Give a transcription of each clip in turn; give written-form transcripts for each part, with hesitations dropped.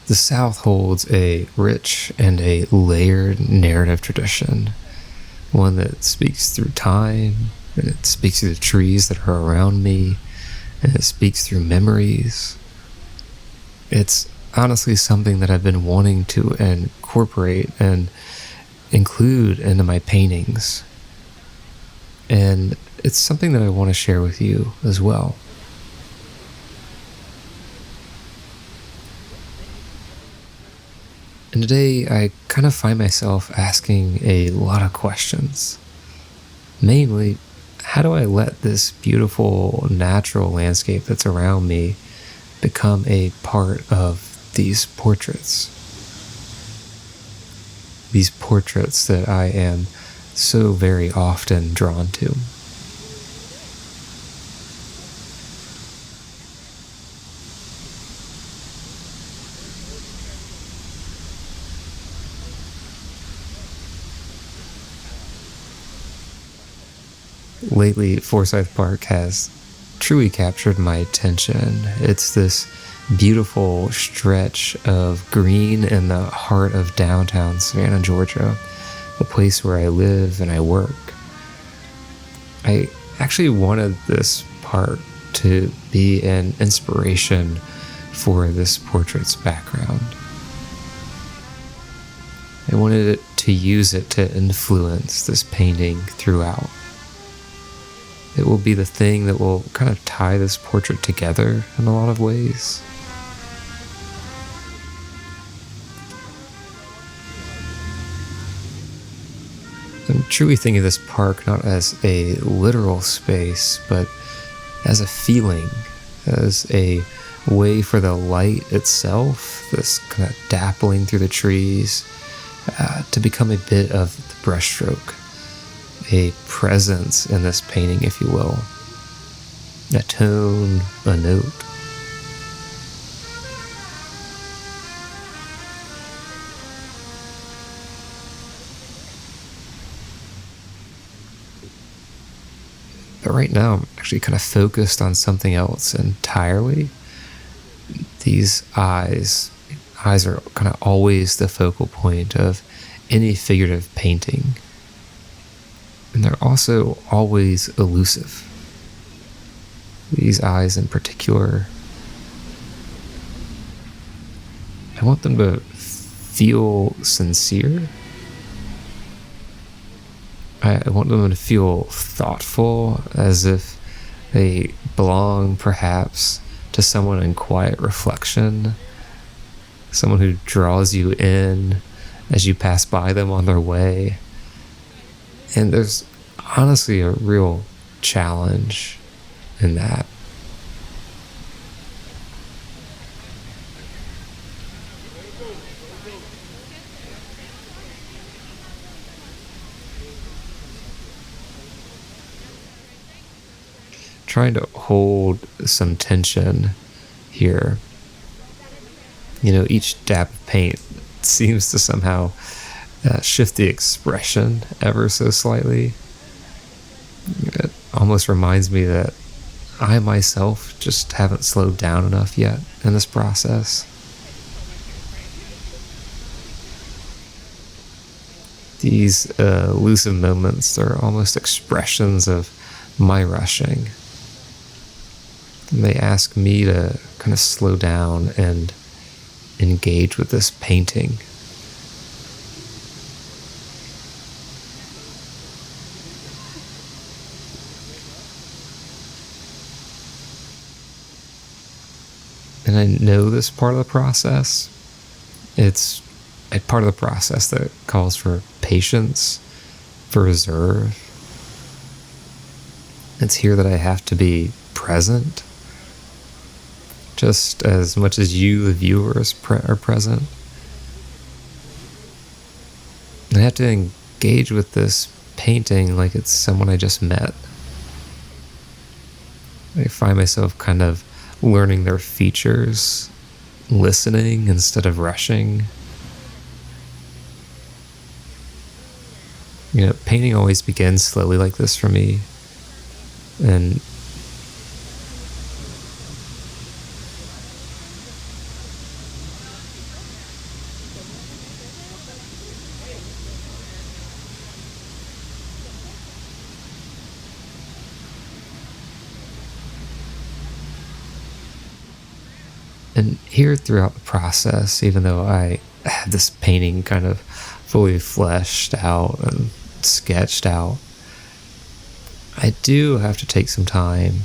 The South holds a rich and a layered narrative tradition, one that speaks through time, and it speaks through the trees that are around me, and it speaks through memories. It's honestly something that I've been wanting to incorporate and include into my paintings. And it's something that I want to share with you as well. And today I kind of find myself asking a lot of questions. Mainly, how do I let this beautiful natural landscape that's around me become a part of these portraits? These portraits that I am so very often drawn to. Lately, Forsyth Park has truly captured my attention. It's this beautiful stretch of green in the heart of downtown Savannah, Georgia, the place where I live and I work. I actually wanted this park to be an inspiration for this portrait's background. I wanted to use it to influence this painting throughout. It will be the thing that will kind of tie this portrait together in a lot of ways. I'm truly thinking of this park not as a literal space, but as a feeling, as a way for the light itself, this kind of dappling through the trees, to become a bit of the brushstroke. A presence in this painting, if you will. A tone, a note. But right now, I'm actually kind of focused on something else entirely. These eyes are kind of always the focal point of any figurative painting. And they're also always elusive. These eyes in particular, I want them to feel sincere. I want them to feel thoughtful, as if they belong perhaps to someone in quiet reflection, someone who draws you in as you pass by them on their way. And there's honestly a real challenge in that. Trying to hold some tension here. Each dab of paint seems to somehow shift the expression ever so slightly. It almost reminds me that I myself just haven't slowed down enough yet in this process. These elusive moments are almost expressions of my rushing. And they ask me to kind of slow down and engage with this painting. And I know this part of the process. It's a part of the process that calls for patience, for reserve. It's here that I have to be present, just as much as you, the viewers, are present. I have to engage with this painting like it's someone I just met. I find myself kind of learning their features, listening instead of rushing. Painting always begins slowly like this for me. And And here throughout the process, even though I have this painting kind of fully fleshed out and sketched out, I do have to take some time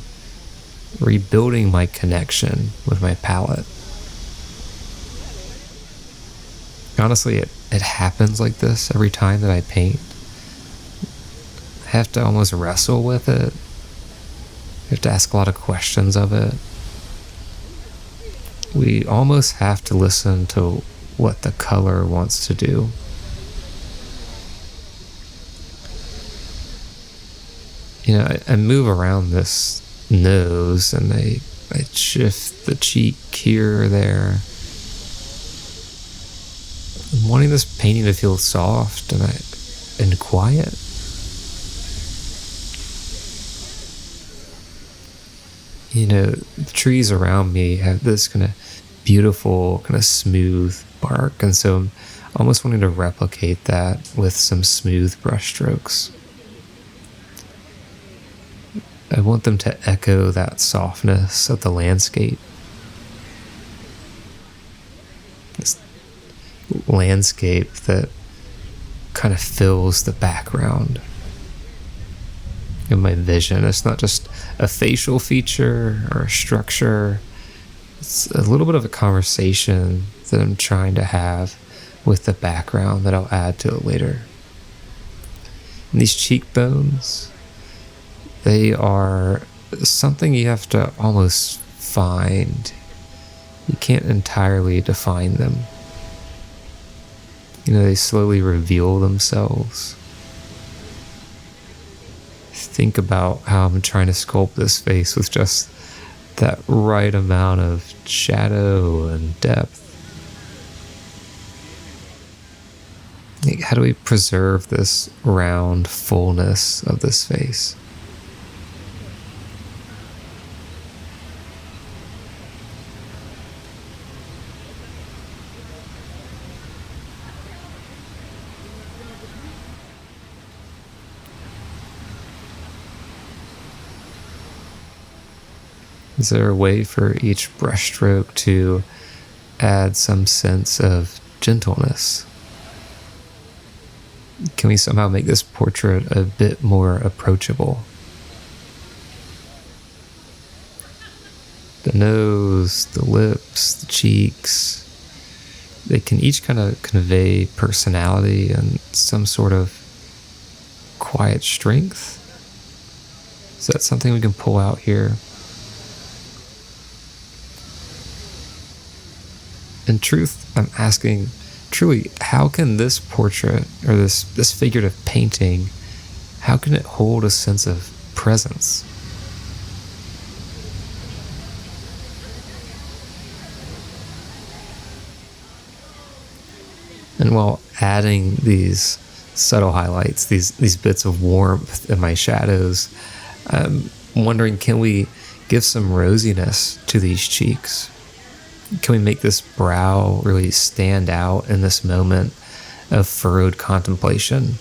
rebuilding my connection with my palette. Honestly, it happens like this every time that I paint. I have to almost wrestle with it. I have to ask a lot of questions of it. We almost have to listen to what the color wants to do. You know, I move around this nose and I shift the cheek here or there. I'm wanting this painting to feel soft and quiet. You know, the trees around me have this kind of beautiful, kind of smooth bark, and so I'm almost wanting to replicate that with some smooth brush strokes. I want them to echo that softness of the landscape. This landscape that kind of fills the background in my vision. It's not just a facial feature or a structure. It's a little bit of a conversation that I'm trying to have with the background that I'll add to it later. And these cheekbones, they are something you have to almost find. You can't entirely define them. You know, they slowly reveal themselves. Think about how I'm trying to sculpt this face with just that right amount of shadow and depth. Like, how do we preserve this round fullness of this face? Is there a way for each brushstroke to add some sense of gentleness? Can we somehow make this portrait a bit more approachable? The nose, the lips, the cheeks, they can each kind of convey personality and some sort of quiet strength. Is that something we can pull out here? In truth, I'm asking, truly, how can this portrait or this figurative painting, how can it hold a sense of presence? And while adding these subtle highlights, these bits of warmth in my shadows, I'm wondering, can we give some rosiness to these cheeks? Can we make this brow really stand out in this moment of furrowed contemplation?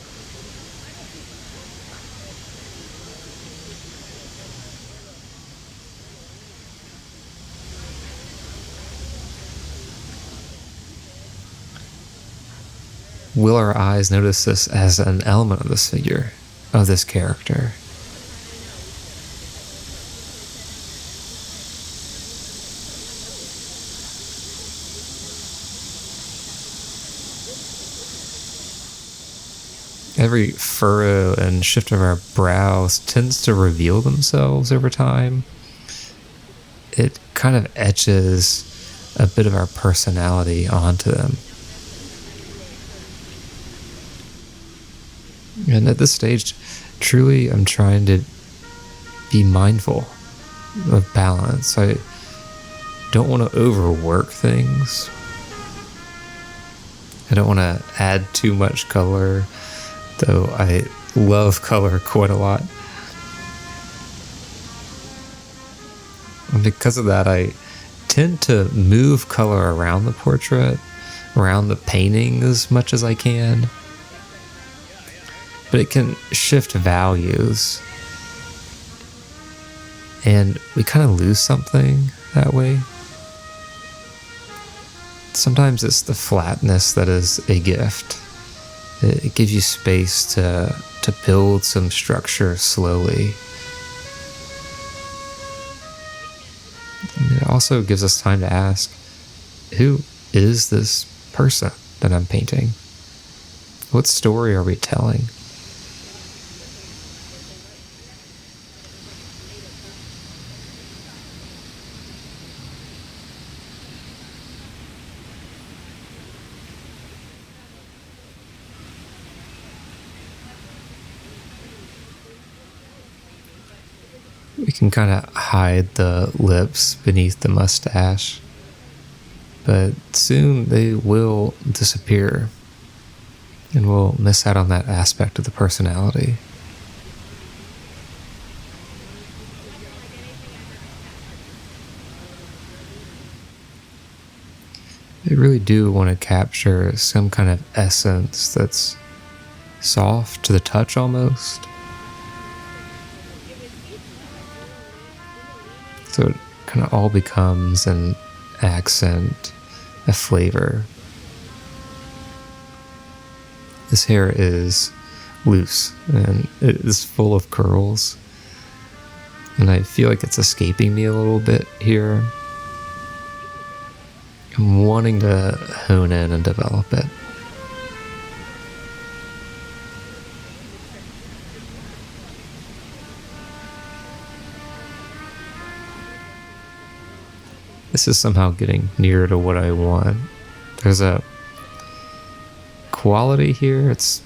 Will our eyes notice this as an element of this figure, of this character? Every furrow and shift of our brows tends to reveal themselves over time. It kind of etches a bit of our personality onto them. And at this stage, truly, I'm trying to be mindful of balance. I don't want to overwork things. I don't want to add too much color, though I love color quite a lot. And because of that, I tend to move color around the portrait, around the painting as much as I can. But it can shift values. And we kind of lose something that way. Sometimes it's the flatness that is a gift. It gives you space to build some structure slowly. And it also gives us time to ask, who is this person that I'm painting? What story are we telling? We can kind of hide the lips beneath the mustache, but soon they will disappear, and we'll miss out on that aspect of the personality. I really do want to capture some kind of essence that's soft to the touch almost. So it kind of all becomes an accent, a flavor. This hair is loose and it is full of curls. And I feel like it's escaping me a little bit here. I'm wanting to hone in and develop it. This is somehow getting nearer to what I want. There's a quality here. It's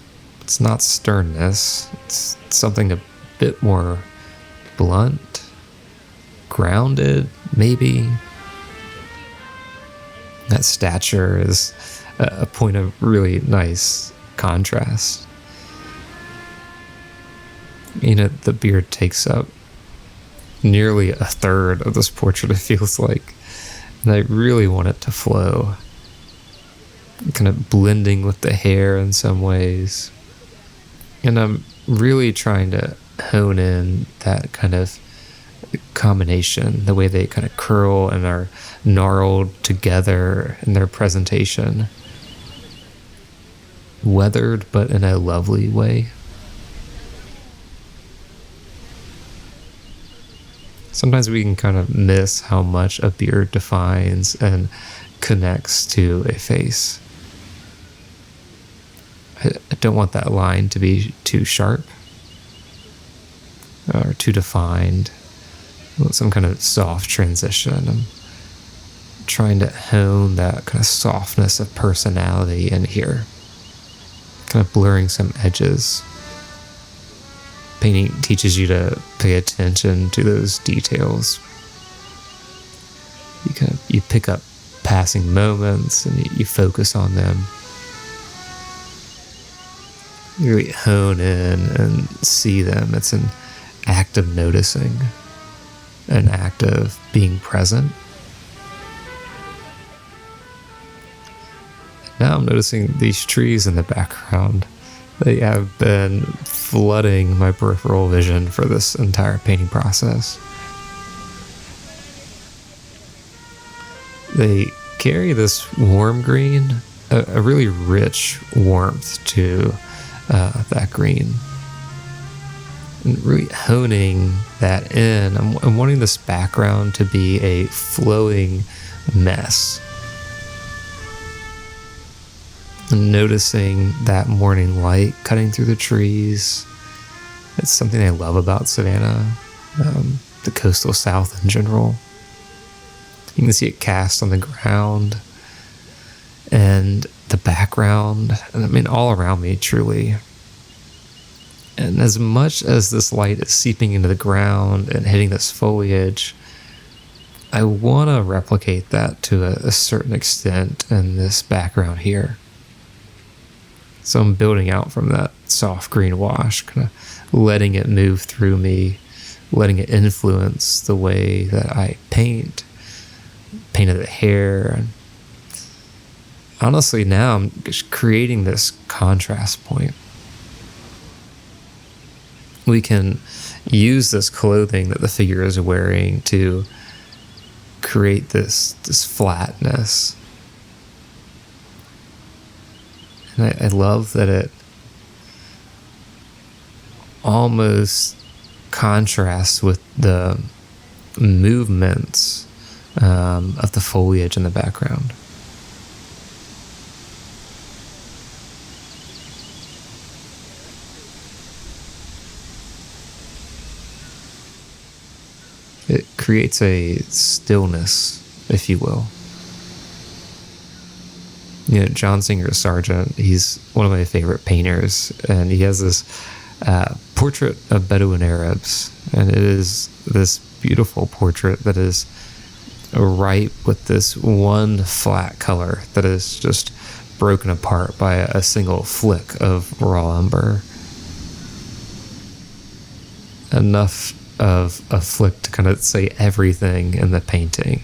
not sternness. It's something a bit more blunt, grounded, maybe. That stature is a point of really nice contrast. The beard takes up nearly a third of this portrait, it feels like. And I really want it to flow. Kind of blending with the hair in some ways. And I'm really trying to hone in that kind of combination, the way they kind of curl and are gnarled together in their presentation. Weathered, but in a lovely way. Sometimes we can kind of miss how much a beard defines and connects to a face. I don't want that line to be too sharp or too defined. I want some kind of soft transition. I'm trying to hone that kind of softness of personality in here, kind of blurring some edges. Painting teaches you to pay attention to those details. You pick up passing moments and you focus on them. You really hone in and see them. It's an act of noticing, an act of being present. Now I'm noticing these trees in the background. They have been flooding my peripheral vision for this entire painting process. They carry this warm green, a really rich warmth to that green. And really honing that in. I'm wanting this background to be a flowing mess. Noticing that morning light cutting through the trees. It's something I love about Savannah, the coastal South in general. You can see it cast on the ground and the background, and all around me, truly. And as much as this light is seeping into the ground and hitting this foliage, I want to replicate that to a certain extent in this background here. So I'm building out from that soft green wash, kind of letting it move through me, letting it influence the way that I painted the hair. And honestly, now I'm just creating this contrast point. We can use this clothing that the figure is wearing to create this flatness. And I love that it almost contrasts with the movements of the foliage in the background. It creates a stillness, if you will. You know, John Singer Sargent, he's one of my favorite painters, and he has this portrait of Bedouin Arabs, and it is this beautiful portrait that is ripe with this one flat color that is just broken apart by a single flick of raw umber. Enough of a flick to kind of say everything in the painting.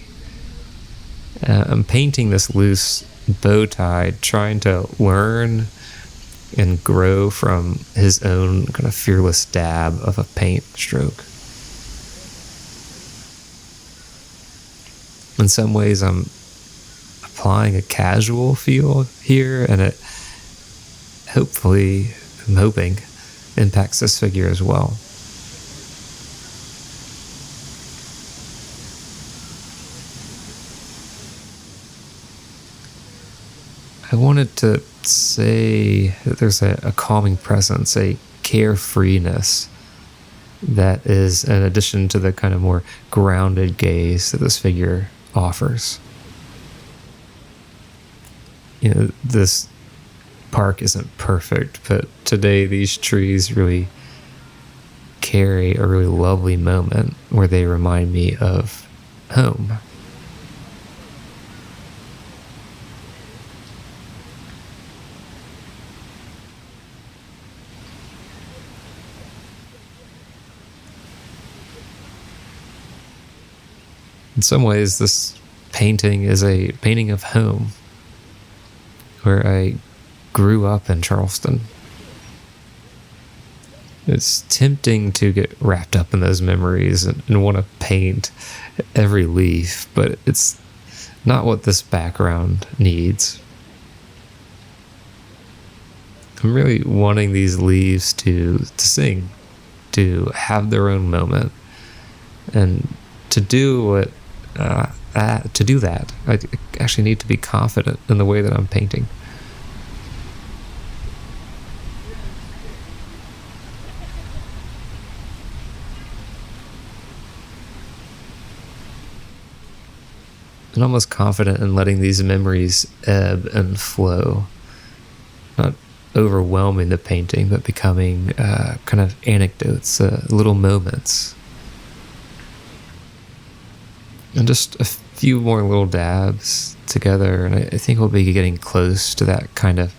I'm painting this loose bow tie, trying to learn and grow from his own kind of fearless dab of a paint stroke. In some ways, I'm applying a casual feel here, and it hopefully, I'm hoping, impacts this figure as well. I wanted to say that there's a calming presence, a carefreeness that is in addition to the kind of more grounded gaze that this figure offers. You know, this park isn't perfect, but today these trees really carry a really lovely moment where they remind me of home. In some ways, this painting is a painting of home, where I grew up in Charleston. It's tempting to get wrapped up in those memories and want to paint every leaf, but it's not what this background needs. I'm really wanting these leaves to sing, to have their own moment, and to do that, I actually need to be confident in the way that I'm painting. And almost confident in letting these memories ebb and flow, not overwhelming the painting, but becoming kind of anecdotes, little moments. And just a few more little dabs together, and I think we'll be getting close to that kind of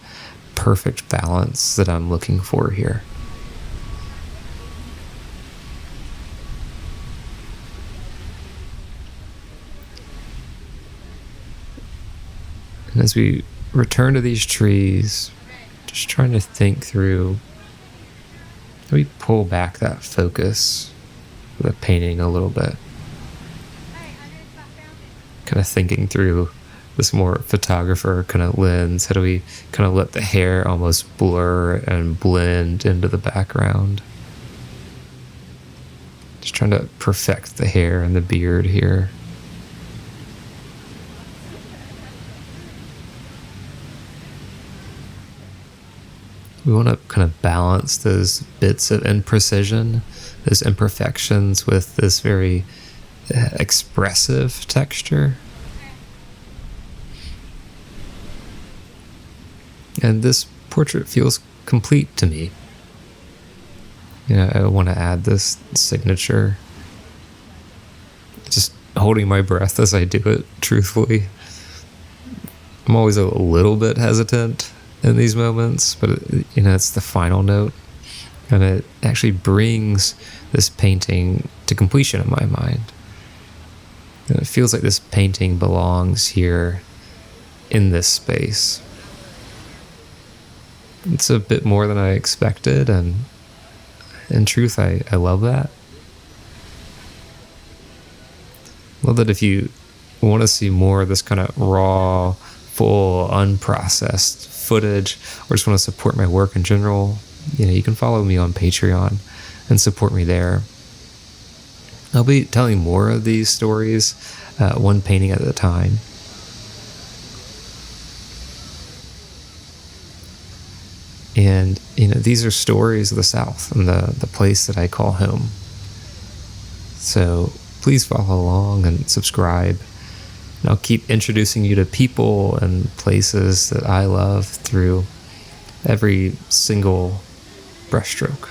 perfect balance that I'm looking for here. And as we return to these trees, just trying to think through how we pull back that focus of the painting a little bit. Kind of thinking through this more photographer kind of lens. How do we kind of let the hair almost blur and blend into the background? Just trying to perfect the hair and the beard here. We want to kind of balance those bits of imprecision, those imperfections, with this very expressive texture. And this portrait feels complete to me. You know, I want to add this signature. Just holding my breath as I do it, truthfully. I'm always a little bit hesitant in these moments, but it's the final note. And it actually brings this painting to completion in my mind. And it feels like this painting belongs here in this space. It's a bit more than I expected, and in truth, I love that. Love that if you want to see more of this kind of raw, full, unprocessed footage, or just want to support my work in general, you can follow me on Patreon and support me there. I'll be telling more of these stories, one painting at a time. And, these are stories of the South and the place that I call home. So please follow along and subscribe. And I'll keep introducing you to people and places that I love through every single brushstroke.